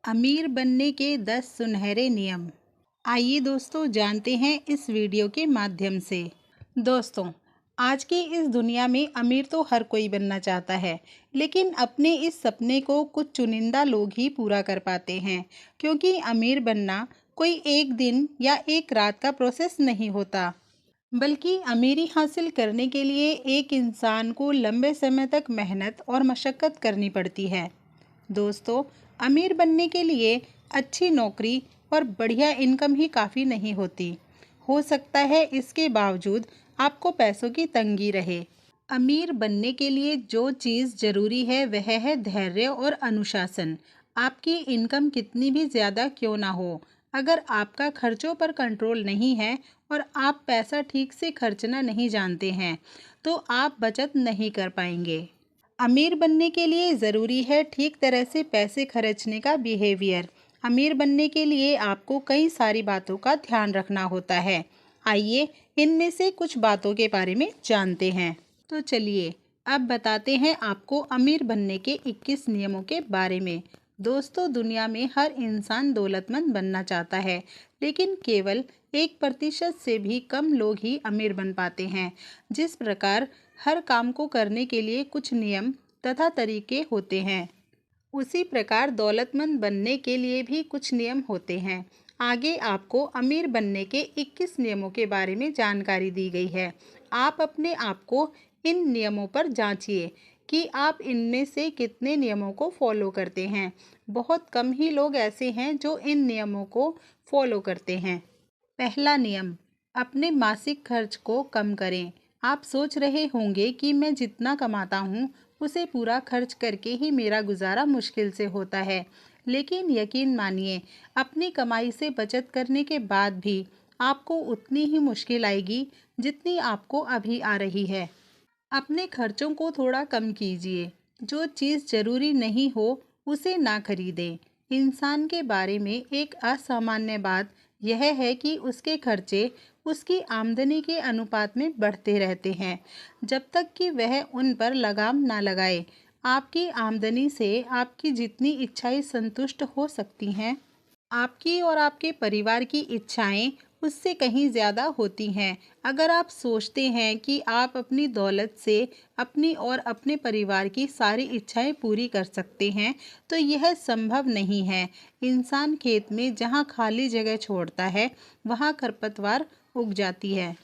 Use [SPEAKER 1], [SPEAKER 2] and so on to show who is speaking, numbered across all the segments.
[SPEAKER 1] अमीर बनने के 10 सुनहरे नियम। आइए दोस्तों जानते हैं इस वीडियो के माध्यम से। दोस्तों, आज की इस दुनिया में अमीर तो हर कोई बनना चाहता है, लेकिन अपने इस सपने को कुछ चुनिंदा लोग ही पूरा कर पाते हैं। क्योंकि अमीर बनना कोई एक दिन या एक रात का प्रोसेस नहीं होता, बल्कि अमीरी हासिल करने के लिए एक इंसान को लंबे समय तक मेहनत और मशक्क़त करनी पड़ती है। दोस्तों, अमीर बनने के लिए अच्छी नौकरी और बढ़िया इनकम ही काफ़ी नहीं होती। हो सकता है इसके बावजूद आपको पैसों की तंगी रहे। अमीर बनने के लिए जो चीज़ ज़रूरी है वह है धैर्य और अनुशासन। आपकी इनकम कितनी भी ज़्यादा क्यों ना हो, अगर आपका खर्चों पर कंट्रोल नहीं है और आप पैसा ठीक से खर्चना नहीं जानते हैं, तो आप बचत नहीं कर पाएंगे। अमीर बनने के लिए ज़रूरी है ठीक तरह से पैसे खर्चने का बिहेवियर। अमीर बनने के लिए आपको कई सारी बातों का ध्यान रखना होता है। आइए इनमें से कुछ बातों के बारे में जानते हैं। तो चलिए अब बताते हैं आपको अमीर बनने के 21 नियमों के बारे में। दोस्तों, दुनिया में हर इंसान दौलतमंद बनना चाहता है, लेकिन केवल 1% से भी कम लोग ही अमीर बन पाते हैं। जिस प्रकार हर काम को करने के लिए कुछ नियम तथा तरीके होते हैं, उसी प्रकार दौलतमंद बनने के लिए भी कुछ नियम होते हैं। आगे आपको अमीर बनने के 21 नियमों के बारे में जानकारी दी गई है। आप अपने आप को इन नियमों पर जांचिए कि आप इनमें से कितने नियमों को फॉलो करते हैं। बहुत कम ही लोग ऐसे हैं जो इन नियमों को फॉलो करते हैं। पहला नियम, अपने मासिक खर्च को कम करें। आप सोच रहे होंगे कि मैं जितना कमाता हूँ उसे पूरा खर्च करके ही मेरा गुजारा मुश्किल से होता है, लेकिन यकीन मानिए, अपनी कमाई से बचत करने के बाद भी आपको उतनी ही मुश्किल आएगी जितनी आपको अभी आ रही है। अपने खर्चों को थोड़ा कम कीजिए। जो चीज़ ज़रूरी नहीं हो उसे ना खरीदें। इंसान के बारे में एक असामान्य बात यह है कि उसके खर्चे उसकी आमदनी के अनुपात में बढ़ते रहते हैं, जब तक कि वह उन पर लगाम ना लगाए। आपकी आमदनी से आपकी जितनी इच्छाएं संतुष्ट हो सकती हैं, आपकी और आपके परिवार की इच्छाएं उससे कहीं ज़्यादा होती हैं। अगर आप सोचते हैं कि आप अपनी दौलत से अपनी और अपने परिवार की सारी इच्छाएं पूरी कर सकते हैं, तो यह संभव नहीं है। इंसान खेत में जहां खाली जगह छोड़ता है, वहां खरपतवार उग जाती है।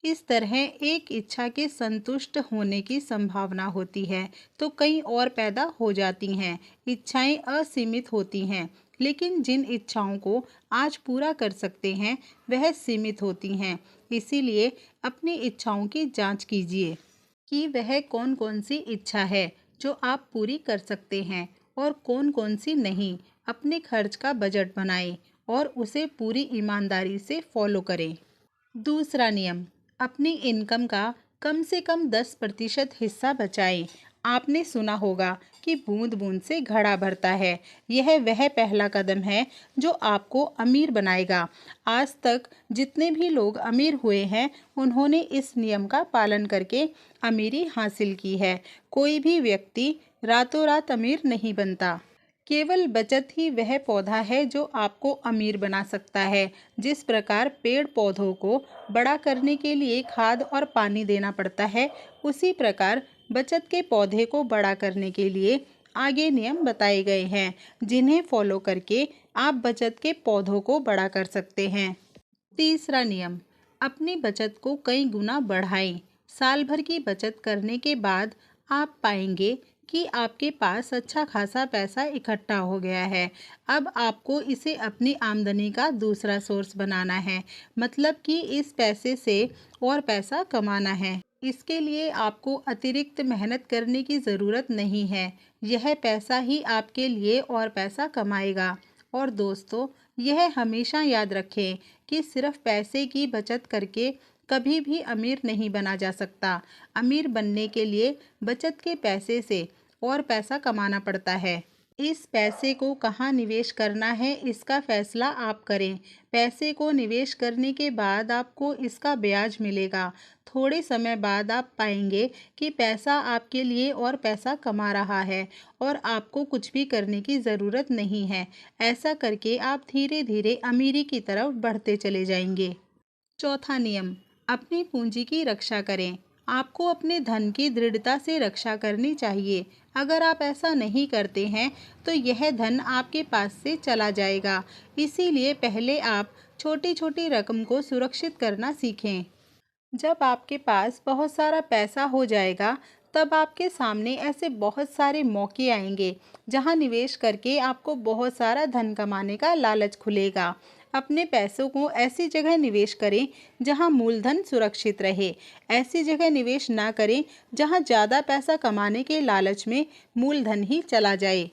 [SPEAKER 1] इस तरह एक इच्छा के संतुष्ट होने की संभावना होती है तो कई और पैदा हो जाती हैं। इच्छाएं असीमित होती हैं, लेकिन जिन इच्छाओं को आज पूरा कर सकते हैं वह सीमित होती हैं। इसीलिए अपनी इच्छाओं की जांच कीजिए कि वह कौन कौन सी इच्छा है जो आप पूरी कर सकते हैं और कौन कौन सी नहीं। अपने खर्च का बजट बनाएं और उसे पूरी ईमानदारी से फॉलो करें। दूसरा नियम, अपनी इनकम का कम से कम 10% हिस्सा बचाएं। आपने सुना होगा कि बूंद बूंद से घड़ा भरता है। यह वह पहला कदम है जो आपको अमीर बनाएगा। आज तक जितने भी लोग अमीर हुए हैं, उन्होंने इस नियम का पालन करके अमीरी हासिल की है। कोई भी व्यक्ति रातों रात अमीर नहीं बनता। केवल बचत ही वह पौधा है जो आपको अमीर बना सकता है। जिस प्रकार पेड़ पौधों को बड़ा करने के लिए खाद और पानी देना पड़ता है, उसी प्रकार बचत के पौधे को बड़ा करने के लिए आगे नियम बताए गए हैं, जिन्हें फॉलो करके आप बचत के पौधों को बड़ा कर सकते हैं। तीसरा नियम, अपनी बचत को कई गुना बढ़ाएं। साल भर की बचत करने के बाद आप पाएंगे कि आपके पास अच्छा खासा पैसा इकट्ठा हो गया है। अब आपको इसे अपनी आमदनी का दूसरा सोर्स बनाना है, मतलब कि इस पैसे से और पैसा कमाना है। इसके लिए आपको अतिरिक्त मेहनत करने की ज़रूरत नहीं है। यह पैसा ही आपके लिए और पैसा कमाएगा। और दोस्तों, यह हमेशा याद रखें कि सिर्फ पैसे की बचत करके कभी भी अमीर नहीं बना जा सकता। अमीर बनने के लिए बचत के पैसे से और पैसा कमाना पड़ता है। इस पैसे को कहाँ निवेश करना है, इसका फैसला आप करें। पैसे को निवेश करने के बाद आपको इसका ब्याज मिलेगा, थोड़े समय बाद आप पाएंगे कि पैसा आपके लिए और पैसा कमा रहा है और आपको कुछ भी करने की ज़रूरत नहीं है। ऐसा करके आप धीरे धीरे अमीरी की तरफ बढ़ते चले जाएंगे। चौथा नियम, अपनी पूंजी की रक्षा करें। आपको अपने धन की दृढ़ता से रक्षा करनी चाहिए। अगर आप ऐसा नहीं करते हैं तो यह धन आपके पास से चला जाएगा। इसीलिए पहले आप छोटी छोटी रकम को सुरक्षित करना सीखें। जब आपके पास बहुत सारा पैसा हो जाएगा तब आपके सामने ऐसे बहुत सारे मौके आएंगे जहां निवेश करके आपको बहुत सारा धन कमाने का लालच खुलेगा। अपने पैसों को ऐसी जगह निवेश करें जहां मूलधन सुरक्षित रहे। ऐसी जगह निवेश ना करें जहां ज़्यादा पैसा कमाने के लालच में मूलधन ही चला जाए।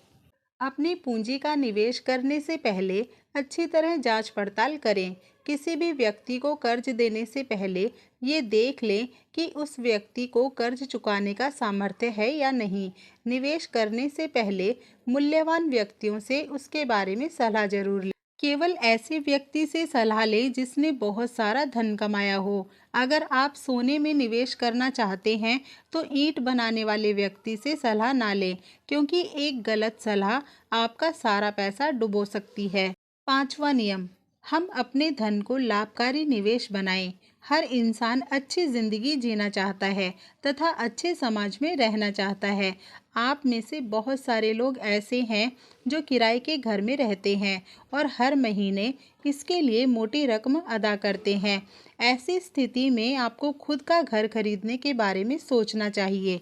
[SPEAKER 1] अपनी पूंजी का निवेश करने से पहले अच्छी तरह जांच पड़ताल करें। किसी भी व्यक्ति को कर्ज देने से पहले ये देख लें कि उस व्यक्ति को कर्ज चुकाने का सामर्थ्य है या नहीं। निवेश करने से पहले मूल्यवान व्यक्तियों से उसके बारे में सलाह जरूर लें। केवल ऐसे व्यक्ति से सलाह लें जिसने बहुत सारा धन कमाया हो। अगर आप सोने में निवेश करना चाहते हैं तो ईंट बनाने वाले व्यक्ति से सलाह ना लें, क्योंकि एक गलत सलाह आपका सारा पैसा डुबो सकती है। पांचवा नियम, हम अपने धन को लाभकारी निवेश बनाएं। हर इंसान अच्छी जिंदगी जीना चाहता है तथा अच्छे समाज में रहना चाहता है। आप में से बहुत सारे लोग ऐसे हैं जो किराए के घर में रहते हैं और हर महीने इसके लिए मोटी रकम अदा करते हैं। ऐसी स्थिति में आपको खुद का घर खरीदने के बारे में सोचना चाहिए,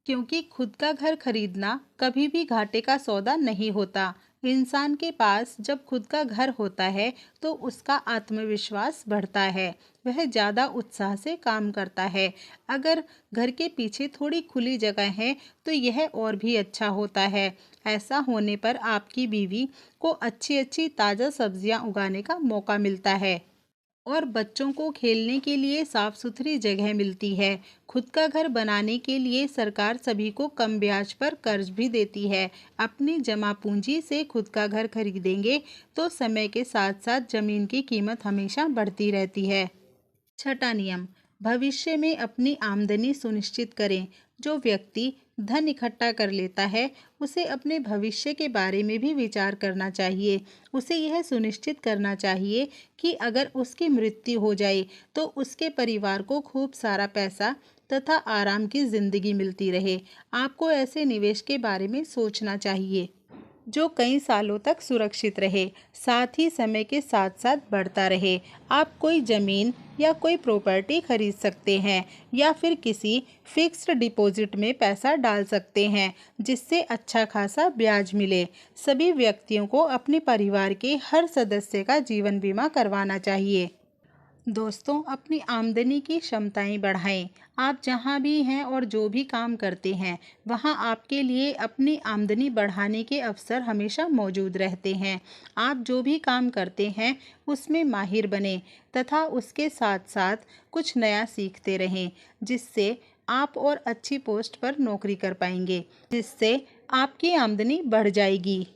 [SPEAKER 1] क्योंकि खुद का घर खरीदना कभी भी घाटे का सौदा नहीं होता। इंसान के पास जब खुद का घर होता है तो उसका आत्मविश्वास बढ़ता है, वह ज़्यादा उत्साह से काम करता है। अगर घर के पीछे थोड़ी खुली जगह है तो यह और भी अच्छा होता है। ऐसा होने पर आपकी बीवी को अच्छी अच्छी ताज़ा सब्जियां उगाने का मौका मिलता है और बच्चों को खेलने के लिए साफ सुथरी जगह मिलती है। खुद का घर बनाने के लिए सरकार सभी को कम ब्याज पर कर्ज भी देती है। अपनी जमा पूंजी से खुद का घर खरीदेंगे तो समय के साथ साथ जमीन की कीमत हमेशा बढ़ती रहती है। छठा नियम, भविष्य में अपनी आमदनी सुनिश्चित करें। जो व्यक्ति धन इकट्ठा कर लेता है उसे अपने भविष्य के बारे में भी विचार करना चाहिए। उसे यह सुनिश्चित करना चाहिए कि अगर उसकी मृत्यु हो जाए तो उसके परिवार को खूब सारा पैसा तथा आराम की जिंदगी मिलती रहे। आपको ऐसे निवेश के बारे में सोचना चाहिए जो कई सालों तक सुरक्षित रहे, साथ ही समय के साथ साथ बढ़ता रहे। आप कोई ज़मीन या कोई प्रॉपर्टी खरीद सकते हैं या फिर किसी फिक्स्ड डिपॉजिट में पैसा डाल सकते हैं जिससे अच्छा खासा ब्याज मिले। सभी व्यक्तियों को अपने परिवार के हर सदस्य का जीवन बीमा करवाना चाहिए। दोस्तों, अपनी आमदनी की क्षमताएं बढ़ाएं। आप जहां भी हैं और जो भी काम करते हैं वहां आपके लिए अपनी आमदनी बढ़ाने के अवसर हमेशा मौजूद रहते हैं। आप जो भी काम करते हैं उसमें माहिर बने तथा उसके साथ साथ कुछ नया सीखते रहें, जिससे आप और अच्छी पोस्ट पर नौकरी कर पाएंगे, जिससे आपकी आमदनी बढ़ जाएगी।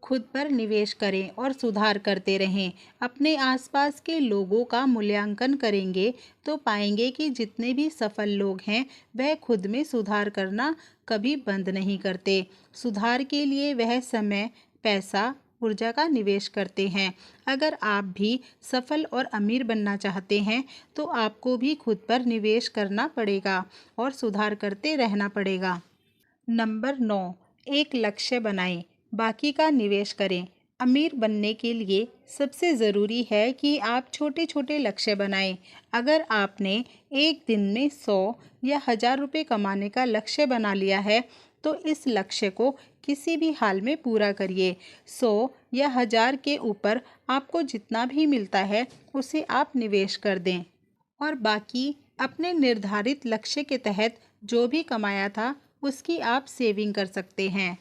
[SPEAKER 1] खुद पर निवेश करें और सुधार करते रहें। अपने आसपास के लोगों का मूल्यांकन करेंगे तो पाएंगे कि जितने भी सफल लोग हैं वह खुद में सुधार करना कभी बंद नहीं करते। सुधार के लिए वह समय, पैसा, ऊर्जा का निवेश करते हैं। अगर आप भी सफल और अमीर बनना चाहते हैं तो आपको भी खुद पर निवेश करना पड़ेगा और सुधार करते रहना पड़ेगा। नंबर 9, एक लक्ष्य बनाएं, बाकी का निवेश करें। अमीर बनने के लिए सबसे ज़रूरी है कि आप छोटे छोटे लक्ष्य बनाएं। अगर आपने एक दिन में 100 या 1000 रुपये कमाने का लक्ष्य बना लिया है तो इस लक्ष्य को किसी भी हाल में पूरा करिए। 100 या 1000 के ऊपर आपको जितना भी मिलता है उसे आप निवेश कर दें और बाकी अपने निर्धारित लक्ष्य के तहत जो भी कमाया था उसकी आप सेविंग कर सकते हैं।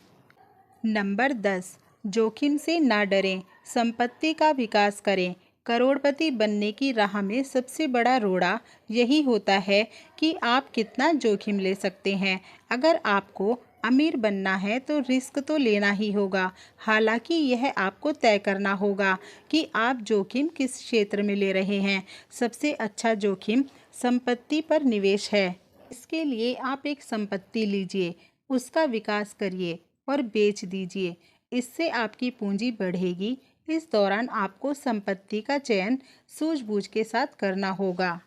[SPEAKER 1] नंबर 10, जोखिम से ना डरें, संपत्ति का विकास करें। करोड़पति बनने की राह में सबसे बड़ा रोड़ा यही होता है कि आप कितना जोखिम ले सकते हैं। अगर आपको अमीर बनना है तो रिस्क तो लेना ही होगा। हालांकि यह आपको तय करना होगा कि आप जोखिम किस क्षेत्र में ले रहे हैं। सबसे अच्छा जोखिम संपत्ति पर निवेश है। इसके लिए आप एक संपत्ति लीजिए, उसका विकास करिए और बेच दीजिए। इससे आपकी पूंजी बढ़ेगी। इस दौरान आपको संपत्ति का चयन सूझबूझ के साथ करना होगा।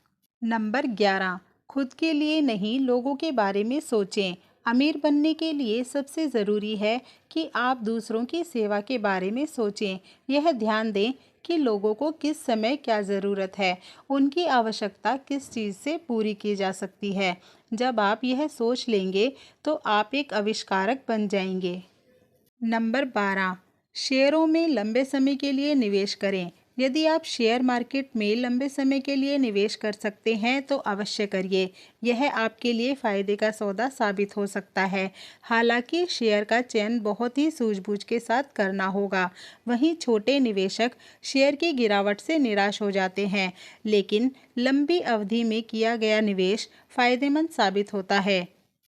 [SPEAKER 1] नंबर 11, खुद के लिए नहीं लोगों के बारे में सोचें। अमीर बनने के लिए सबसे ज़रूरी है कि आप दूसरों की सेवा के बारे में सोचें। यह ध्यान दें कि लोगों को किस समय क्या ज़रूरत है, उनकी आवश्यकता किस चीज़ से पूरी की जा सकती है। जब आप यह सोच लेंगे तो आप एक आविष्कारक बन जाएंगे। नंबर 12, शेयरों में लंबे समय के लिए निवेश करें। यदि आप शेयर मार्केट में लंबे समय के लिए निवेश कर सकते हैं तो अवश्य करिए। यह आपके लिए फ़ायदे का सौदा साबित हो सकता है। हालांकि शेयर का चयन बहुत ही सूझबूझ के साथ करना होगा। वहीं छोटे निवेशक शेयर की गिरावट से निराश हो जाते हैं, लेकिन लंबी अवधि में किया गया निवेश फ़ायदेमंद साबित होता है।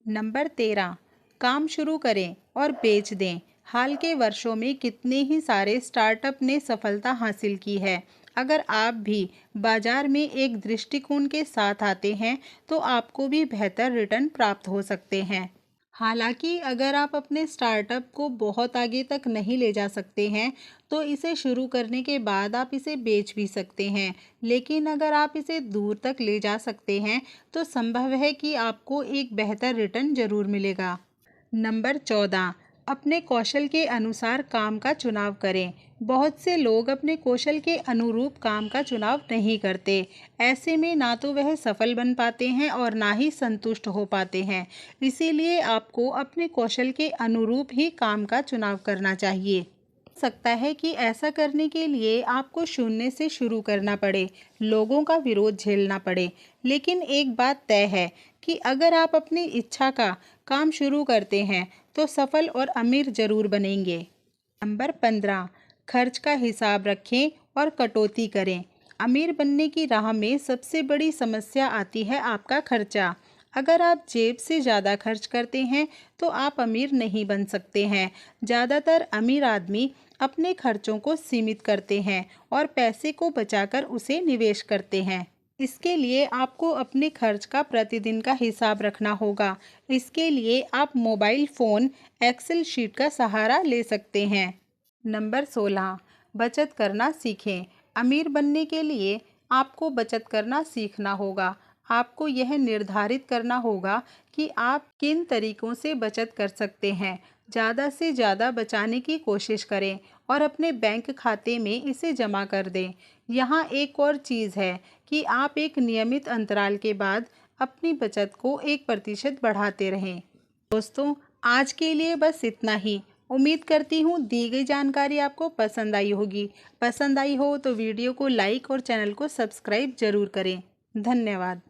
[SPEAKER 1] नंबर 13, काम शुरू करें और बेच दें। हाल के वर्षों में कितने ही सारे स्टार्टअप ने सफलता हासिल की है। अगर आप भी बाजार में एक दृष्टिकोण के साथ आते हैं तो आपको भी बेहतर रिटर्न प्राप्त हो सकते हैं। हालांकि अगर आप अपने स्टार्टअप को बहुत आगे तक नहीं ले जा सकते हैं तो इसे शुरू करने के बाद आप इसे बेच भी सकते हैं। लेकिन अगर आप इसे दूर तक ले जा सकते हैं तो संभव है कि आपको एक बेहतर रिटर्न जरूर मिलेगा। नंबर 14, अपने कौशल के अनुसार काम का चुनाव करें। बहुत से लोग अपने कौशल के अनुरूप काम का चुनाव नहीं करते। ऐसे में ना तो वह सफल बन पाते हैं और ना ही संतुष्ट हो पाते हैं। इसीलिए आपको अपने कौशल के अनुरूप ही काम का चुनाव करना चाहिए। हो सकता है कि ऐसा करने के लिए आपको शून्य से शुरू करना पड़े, लोगों का विरोध झेलना पड़े। लेकिन एक बात तय है कि अगर आप अपनी इच्छा का काम शुरू करते हैं तो सफल और अमीर जरूर बनेंगे। नंबर 15, खर्च का हिसाब रखें और कटौती करें। अमीर बनने की राह में सबसे बड़ी समस्या आती है आपका खर्चा। अगर आप जेब से ज़्यादा खर्च करते हैं तो आप अमीर नहीं बन सकते हैं। ज़्यादातर अमीर आदमी अपने खर्चों को सीमित करते हैं और पैसे को बचाकर उसे निवेश करते हैं। इसके लिए आपको अपने खर्च का प्रतिदिन का हिसाब रखना होगा। इसके लिए आप मोबाइल फ़ोन एक्सेल शीट का सहारा ले सकते हैं। नंबर 16, बचत करना सीखें। अमीर बनने के लिए आपको बचत करना सीखना होगा। आपको यह निर्धारित करना होगा कि आप किन तरीकों से बचत कर सकते हैं। ज़्यादा से ज़्यादा बचाने की कोशिश करें और अपने बैंक खाते में इसे जमा कर दें। यहाँ एक और चीज़ है कि आप एक नियमित अंतराल के बाद अपनी बचत को 1% बढ़ाते रहें। दोस्तों, आज के लिए बस इतना ही। उम्मीद करती हूँ दी गई जानकारी आपको पसंद आई होगी। पसंद आई हो तो वीडियो को लाइक और चैनल को सब्सक्राइब जरूर करें। धन्यवाद।